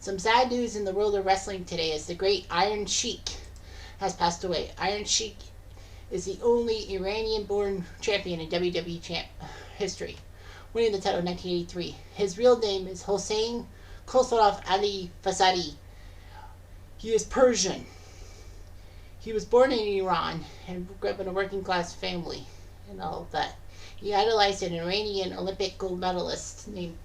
Some sad news in the world of wrestling today is the great Iron Sheik has passed away. Iron Sheik is the only Iranian-born champion in WWE history, winning the title in 1983. His real name is Hossein Khosrov Ali Fasadi. He is Persian. He was born in Iran and grew up in a working-class family and all of that. He idolized an Iranian Olympic gold medalist named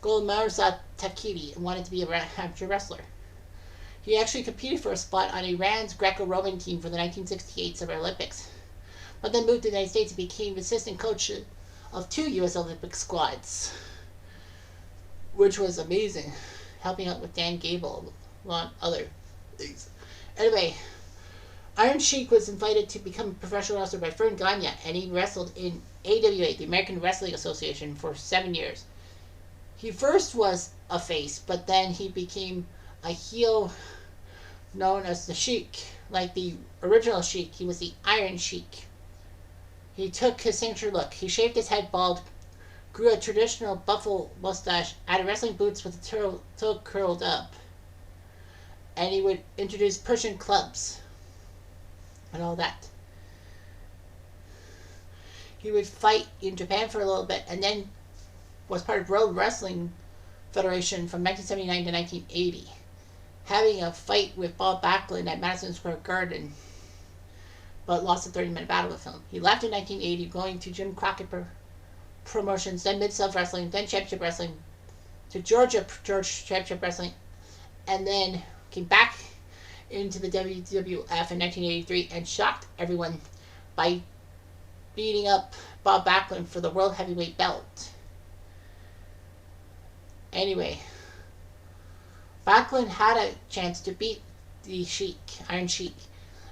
Gulmarza Takiri and wanted to be a amateur wrestler. He actually competed for a spot on Iran's Greco-Roman team for the 1968 Summer Olympics, but then moved to the United States and became assistant coach of 2 U.S. Olympic squads, which was amazing, helping out with Dan Gable, among other things. Anyway, Iron Sheik was invited to become a professional wrestler by Fern Gagne, and he wrestled in AWA, the American Wrestling Association, for 7 years. He first was a face, but then he became a heel known as the Sheik. Like the original Sheik, he was the Iron Sheik. He took his signature look. He shaved his head bald, grew a traditional buffalo mustache, added wrestling boots with the toe curled up, and he would introduce Persian clubs and all that. He would fight in Japan for a little bit, and then was part of World Wrestling Federation from 1979 to 1980, having a fight with Bob Backlund at Madison Square Garden, but lost a 30-minute battle with him. He left in 1980, going to Jim Crockett Promotions, then Mid-South Wrestling, then Championship Wrestling, to Georgia Championship Wrestling, and then came back into the WWF in 1983 and shocked everyone by beating up Bob Backlund for the World Heavyweight belt. Anyway, Backlund had a chance to beat the Sheik, Iron Sheik,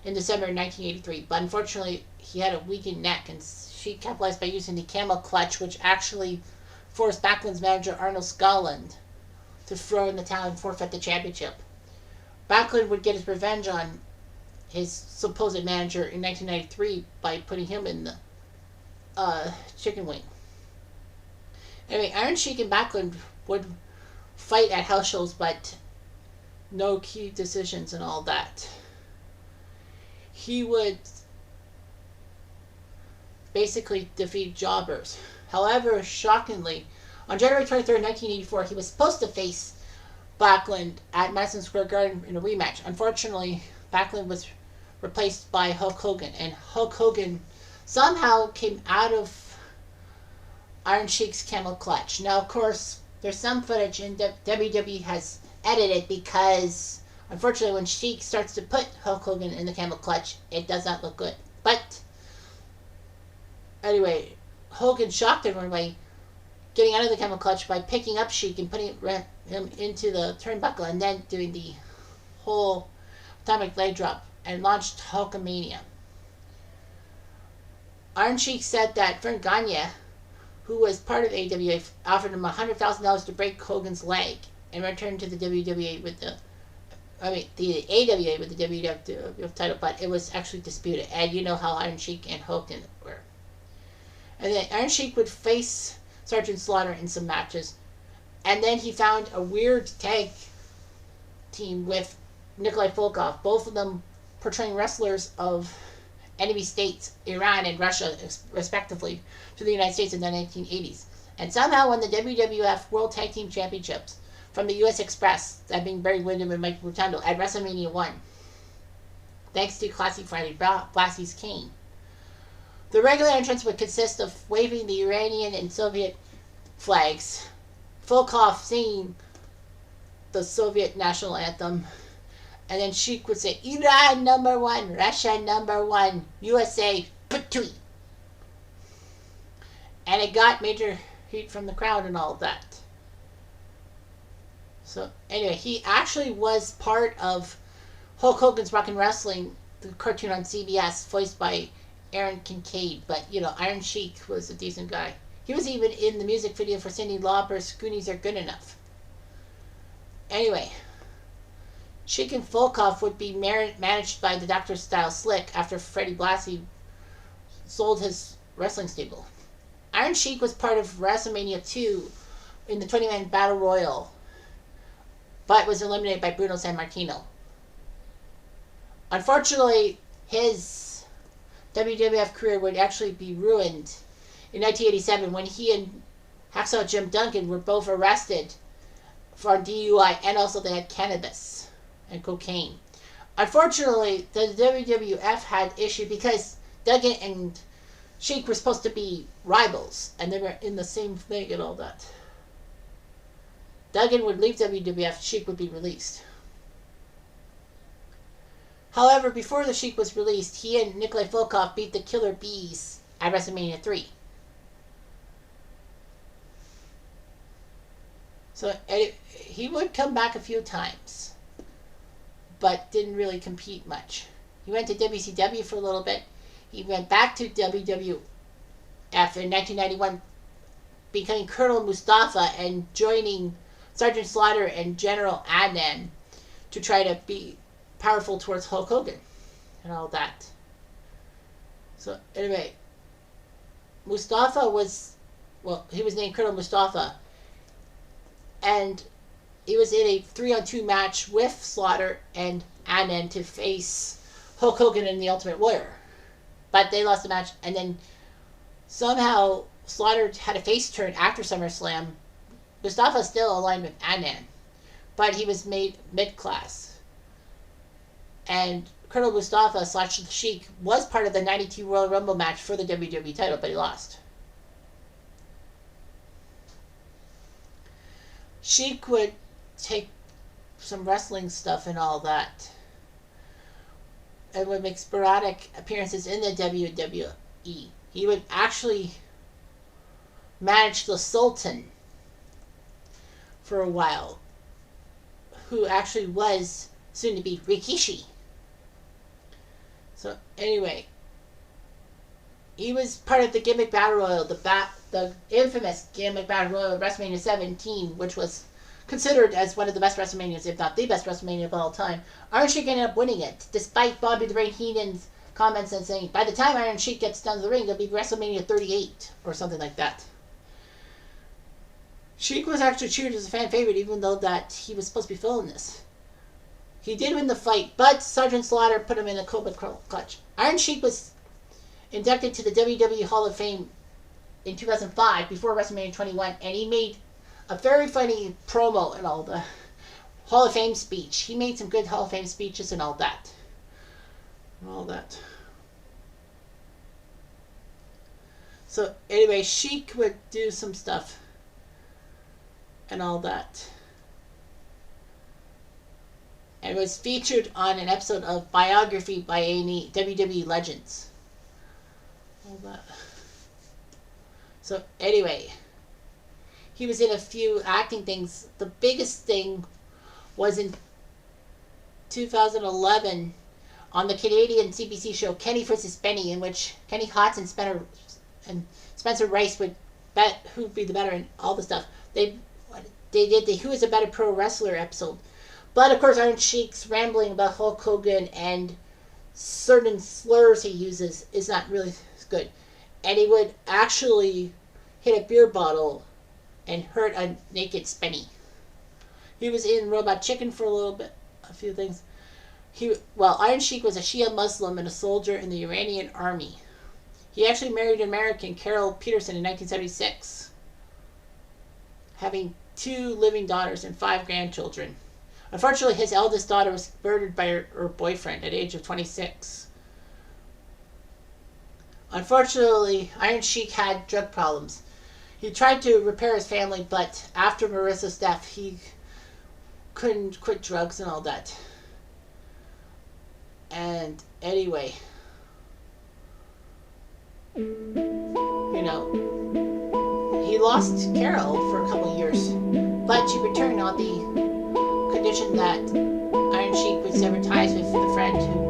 in December 1983, but unfortunately he had a weakened neck, and Sheik capitalized by using the camel clutch, which actually forced Backlund's manager Arnold Scotland to throw in the towel and forfeit the championship. Backlund would get his revenge on his supposed manager in 1993 by putting him in the chicken wing. Anyway, Iron Sheik and Backlund would fight at house shows, but no key decisions and all that. He would basically defeat jobbers. However, shockingly, on January 23rd, 1984, he was supposed to face Backlund at Madison Square Garden in a rematch. Unfortunately, Backlund was replaced by Hulk Hogan, and Hulk Hogan somehow came out of Iron Sheik's camel clutch. Now, of course, there's some footage in WWE has edited, because unfortunately when Sheik starts to put Hulk Hogan in the camel clutch, it does not look good. But anyway, Hogan shocked everyone by getting out of the camel clutch by picking up Sheik and putting him into the turnbuckle, and then doing the whole atomic leg drop, and launched Hulkamania. Iron Sheik said that Fern Gagne, who was part of AWA, offered him $100,000 to break Hogan's leg and return to the WWE with the AWA with the WWF title, but it was actually disputed. And you know how Iron Sheik and Hogan were. And then Iron Sheik would face Sergeant Slaughter in some matches, and then he found a weird tag team with Nikolai Volkov, both of them portraying wrestlers of enemy states, Iran and Russia, respectively, to the United States in the 1980s. And somehow won the WWF World Tag Team Championships from the U.S. Express, that being Barry Windham and Mike Rotundo, at WrestleMania 1, thanks to Classy Friday Blassie's cane. The regular entrance would consist of waving the Iranian and Soviet flags, Volkov singing the Soviet national anthem, and then Sheik would say, Iran #1, Russia #1, USA, Patui. And it got major heat from the crowd and all of that. So anyway, he actually was part of Hulk Hogan's Rockin' Wrestling, the cartoon on CBS, voiced by Aaron Kincaid. But, you know, Iron Sheik was a decent guy. He was even in the music video for Cyndi Lauper's Goonies Are Good Enough. Anyway, Sheik and Volkov would be managed by the Dr. Style Slick after Freddie Blassie sold his wrestling stable. Iron Sheik was part of WrestleMania 2 in the 20-man Battle Royal but was eliminated by Bruno Sammartino. Unfortunately, his WWF career would actually be ruined in 1987 when he and Hacksaw Jim Duggan were both arrested for DUI, and also they had cannabis and cocaine. Unfortunately, the WWF had issue because Duggan and Sheik were supposed to be rivals, and they were in the same thing and all that. Duggan would leave WWF, Sheik would be released. However, before the Sheik was released, he and Nikolai Volkov beat the Killer Bees at WrestleMania 3. So he would come back a few times, but didn't really compete much. He went to WCW for a little bit. He went back to WWF in 1991, becoming Colonel Mustafa and joining Sergeant Slaughter and General Adnan to try to be powerful towards Hulk Hogan and all that. So anyway, Mustafa was, well, he was named Colonel Mustafa, and he was in a 3-on-2 match with Slaughter and Adnan to face Hulk Hogan and the Ultimate Warrior. But they lost the match, and then somehow Slaughter had a face turn after SummerSlam. Mustafa still aligned with Adnan, but he was made mid-class. And Colonel Mustafa / Sheik was part of the 92 Royal Rumble match for the WWE title, but he lost. Sheik would take some wrestling stuff and all that, and would make sporadic appearances in the WWE. He would actually manage the Sultan for a while, who actually was soon to be Rikishi. So anyway, he was part of the Gimmick Battle Royal, the infamous Gimmick Battle Royal of WrestleMania 17, which was considered as one of the best WrestleManias, if not the best WrestleMania of all time. Iron Sheik ended up winning it, despite Bobby the Brain Heenan's comments and saying, by the time Iron Sheik gets down to the ring, it'll be WrestleMania 38, or something like that. Sheik was actually cheered as a fan favorite, even though that he was supposed to be filling this. He did win the fight, but Sergeant Slaughter put him in a Cobra Clutch. Iron Sheik was inducted to the WWE Hall of Fame in 2005, before WrestleMania 21, and he made a very funny promo and all the Hall of Fame speech. He made some good Hall of Fame speeches and all that. So anyway, Sheik would do some stuff and all that. And was featured on an episode of Biography by A&E, WWE Legends. All that. So anyway, he was in a few acting things. The biggest thing was in 2011 on the Canadian CBC show Kenny vs. Benny, in which Kenny Hotz and Spencer Rice would bet who'd be the better and all the stuff. They did the Who is a Better Pro Wrestler episode. But of course, Iron Sheik's rambling about Hulk Hogan and certain slurs he uses is not really good. And he would actually hit a beer bottle and hurt a naked Spenny. He was in Robot Chicken for a little bit, a few things. Iron Sheik was a Shia Muslim and a soldier in the Iranian army. He actually married American Carol Peterson in 1976, having 2 living daughters and 5 grandchildren. Unfortunately, his eldest daughter was murdered by her boyfriend at the age of 26. Unfortunately, Iron Sheik had drug problems. He tried to repair his family, but after Marissa's death, he couldn't quit drugs and all that. And anyway, he lost Carol for a couple of years, but she returned on the condition that Iron Sheik would sever ties with the friend who